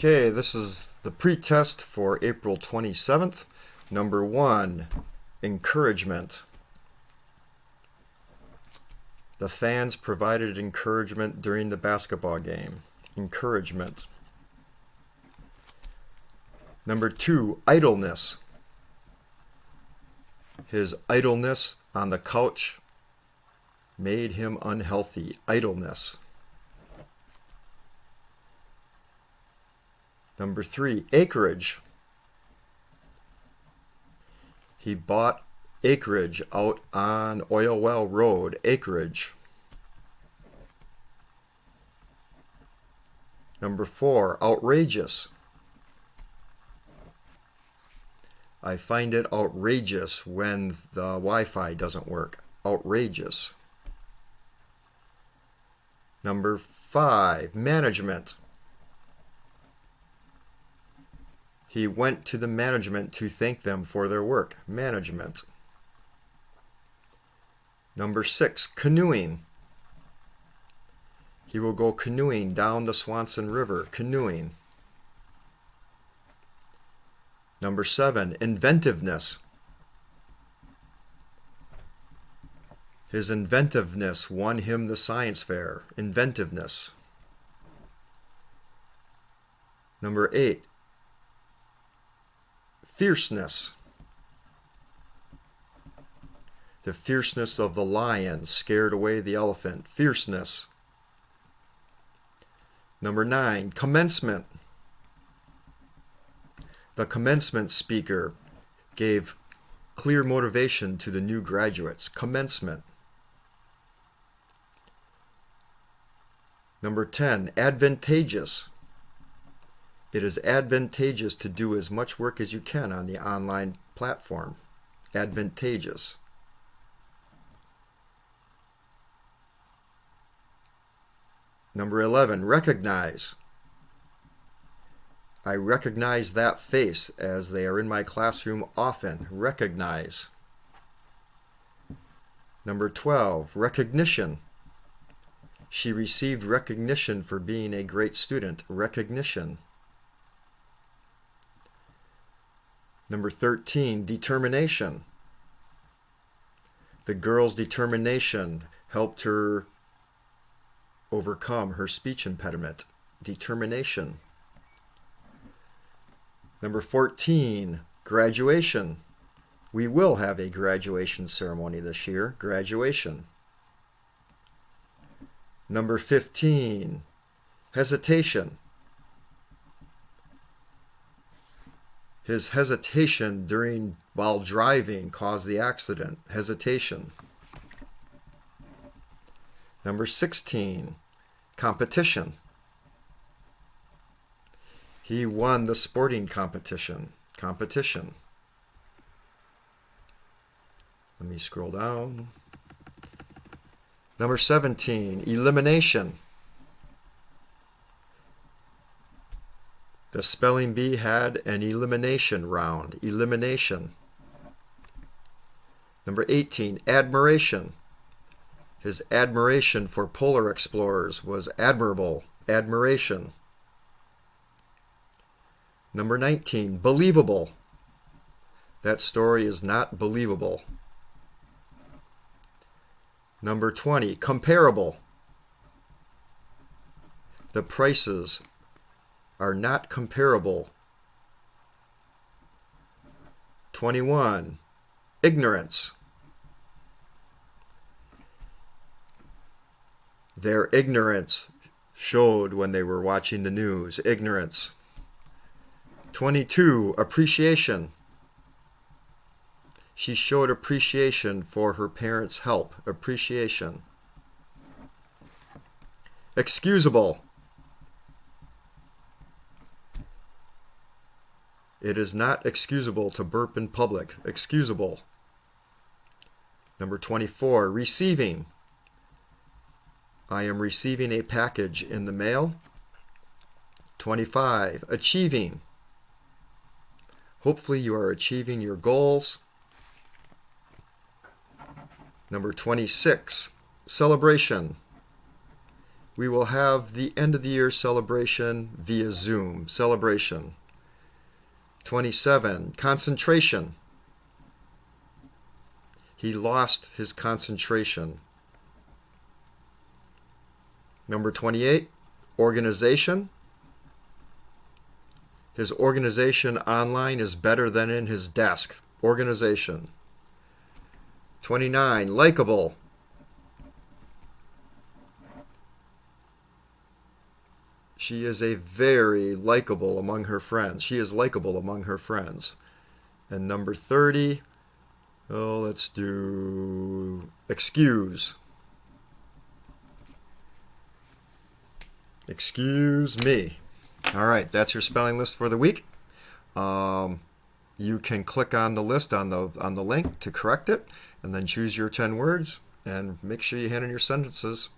Okay, this is the pre-test for April 27th. Number 1, encouragement. The fans provided encouragement during the basketball game. Encouragement. Number 2, idleness. His idleness on the couch made him unhealthy. Idleness. Number 3, acreage. He bought acreage out on Oil Well Road. Acreage. Number 4, outrageous. I find it outrageous when the Wi-Fi doesn't work. Outrageous. Number 5, management. He went to the management to thank them for their work. Management. Number 6, canoeing. He will go canoeing down the Swanson River. Canoeing. Number 7, inventiveness. His inventiveness won him the science fair. Inventiveness. Number 8, fierceness. The fierceness of the lion scared away the elephant. Fierceness. Number 9, commencement. The commencement speaker gave clear motivation to the new graduates. Commencement. Number 10, advantageous. It is advantageous to do as much work as you can on the online platform. Advantageous. Number 11, recognize. I recognize that face as they are in my classroom often. Recognize. Number 12, recognition. She received recognition for being a great student. Recognition. Number 13, determination. The girl's determination helped her overcome her speech impediment. Determination. Number 14, graduation. We will have a graduation ceremony this year. Graduation. Number 15, hesitation. His hesitation while driving caused the accident. Hesitation. Number 16, competition. He won the sporting competition. Competition. Let me scroll down. Number 17, elimination. The spelling bee had an elimination round. Elimination. Number 18, admiration. His admiration for polar explorers was admirable. Admiration. Number 19, believable. That story is not believable. Number 20, comparable. The prices are not comparable. 21, ignorance. Their ignorance showed when they were watching the news. Ignorance. 22, appreciation. She showed appreciation for her parents' help. Appreciation. Excusable. It is not excusable to burp in public. Excusable. Number 24, receiving. I am receiving a package in the mail. 25, achieving. Hopefully you are achieving your goals. Number 26, celebration. We will have the end of the year celebration via Zoom. Celebration. 27. Concentration. He lost his concentration. Number 28. Organization. His organization online is better than in his desk. Organization. 29. Likeable. She is a very likable among her friends. She is likable among her friends. And number 30, let's do excuse. Excuse me. All right, that's your spelling list for the week. You can click on the list on the link to correct it, and then choose your 10 words, and make sure you hand in your sentences.